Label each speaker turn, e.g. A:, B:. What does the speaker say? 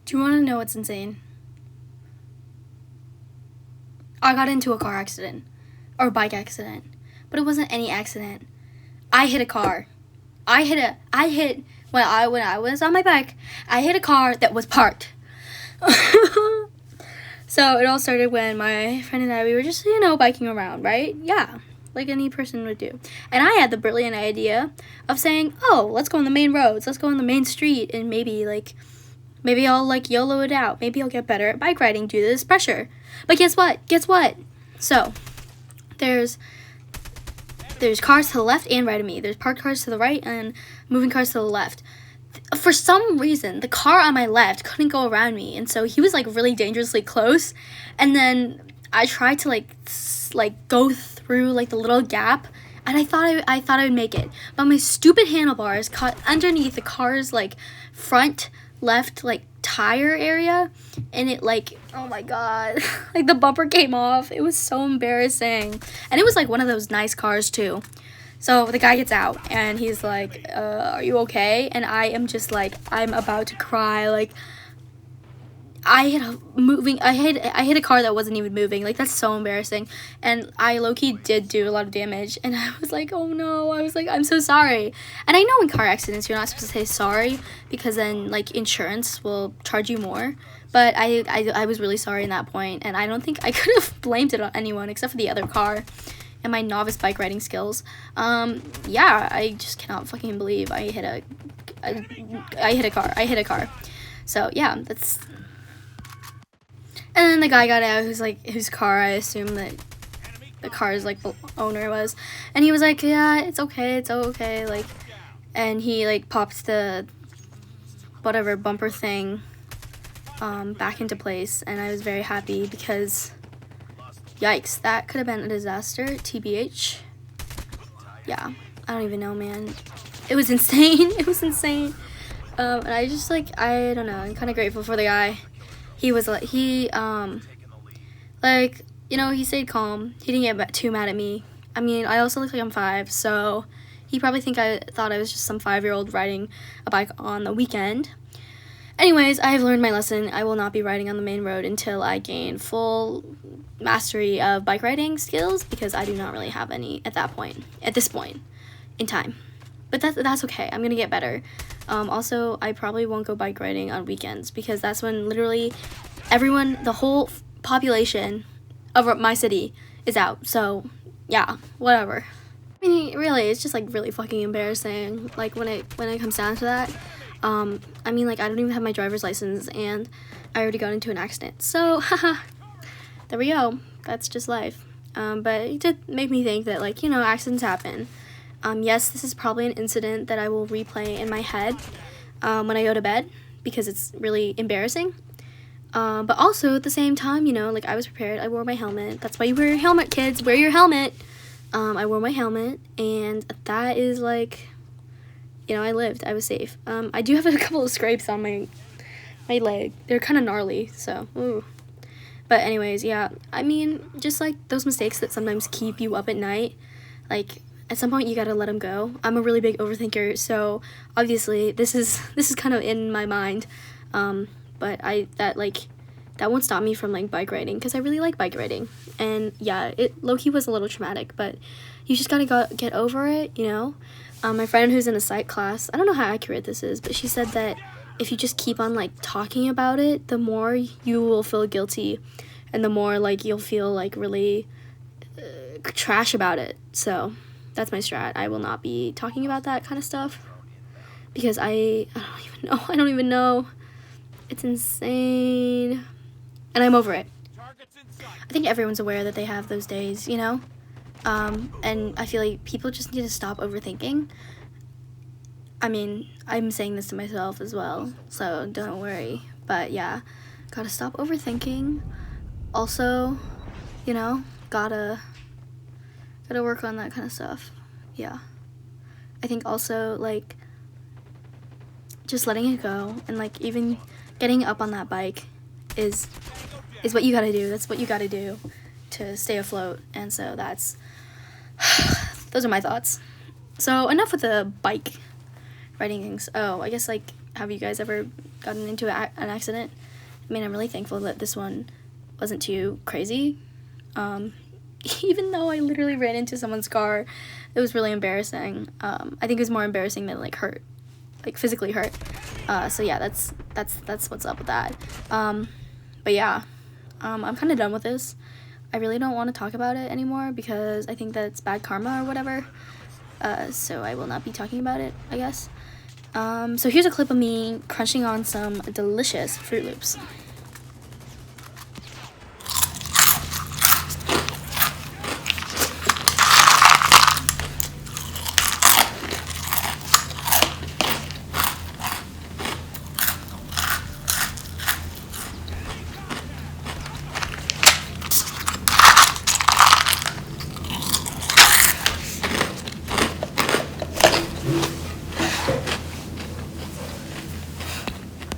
A: Do you want to know what's insane? I got into a car accident. Or bike accident. But it wasn't any accident. I hit a car. When I was on my bike, I hit a car that was parked. So it all started when my friend and I, we were just, biking around, right? Yeah, like any person would do. And I had the brilliant idea of saying, oh, let's go on the main roads. Let's go on the main street and maybe I'll YOLO it out. Maybe I'll get better at bike riding due to this pressure. But guess what? So there's cars to the left and right of me. There's parked cars to the right and moving cars to the left. For some reason, the car on my left couldn't go around me, and so he was really dangerously close. And then I tried to go through the little gap, and I thought I would make it, but my stupid handlebars caught underneath the car's front left tire area, and it oh my god, the bumper came off. It was so embarrassing, and it was one of those nice cars too. So the guy gets out and he's like, are you okay? And I am just I'm about to cry. I hit a car that wasn't even moving. That's so embarrassing. And I low-key did do a lot of damage. And I was oh no. I was I'm so sorry. And I know in car accidents you're not supposed to say sorry because then insurance will charge you more. But I was really sorry in that point. And I don't think I could have blamed it on anyone except for the other car and my novice bike riding skills. Yeah, I just cannot fucking believe I hit a car. So yeah, that's. And then the guy got out whose car I assume that the car's the owner was, and he was yeah, it's okay, and he pops the whatever bumper thing back into place, and I was very happy because yikes, that could have been a disaster, TBH. Yeah, I don't even know, man. It was insane. It was insane. And I just I don't know, I'm kind of grateful for the guy. He was he stayed calm. He didn't get too mad at me. I mean, I also look like I'm 5, so he probably thought I was just some 5-year-old riding a bike on the weekend. Anyways, I have learned my lesson. I will not be riding on the main road until I gain full mastery of bike riding skills, because I do not really have any at this point in time. But that's okay. I'm gonna get better. Also, I probably won't go bike riding on weekends because that's when literally the whole population of my city is out. So yeah, whatever. I mean, really, it's just really fucking embarrassing. When it comes down to that. I mean, I don't even have my driver's license, and I already got into an accident. So, haha, there we go. That's just life. But it did make me think that, accidents happen. Yes, this is probably an incident that I will replay in my head when I go to bed because it's really embarrassing. But also, at the same time, I was prepared. I wore my helmet. That's why you wear your helmet, kids. Wear your helmet. I wore my helmet, and that is, I lived. I was safe. I do have a couple of scrapes on my leg. They're kind of gnarly, so, ooh. But anyways, yeah. I mean, just, those mistakes that sometimes keep you up at night, at some point you gotta let them go. I'm a really big overthinker, so obviously this is kind of in my mind. But that won't stop me from bike riding, because I really like bike riding. And yeah, it low-key was a little traumatic, but you just gotta get over it, My friend who's in a psych class, I don't know how accurate this is, but she said that if you just keep on talking about it, the more you will feel guilty, and the more you'll feel really trash about it. So that's my strat. I will not be talking about that kind of stuff because I don't even know. It's insane, and I'm over it. I think everyone's aware that they have those days, and I feel people just need to stop overthinking. I mean, I'm saying this to myself as well, so don't worry. But yeah, gotta stop overthinking. Also, gotta work on that kind of stuff. Yeah. I think also, just letting it go and, even getting up on that bike is what you gotta do. That's what you gotta do to stay afloat. And so those are my thoughts. So enough with the bike riding things. Oh, I guess, have you guys ever gotten into an accident? I mean, I'm really thankful that this one wasn't too crazy. Even though I literally ran into someone's car, it was really embarrassing. I think it was more embarrassing than like hurt, like physically hurt. So yeah, that's what's up with that. But yeah, I'm kind of done with this. I really don't want to talk about it anymore because I think that it's bad karma or whatever. So I will not be talking about it, I guess. So here's a clip of me crunching on some delicious Fruit Loops.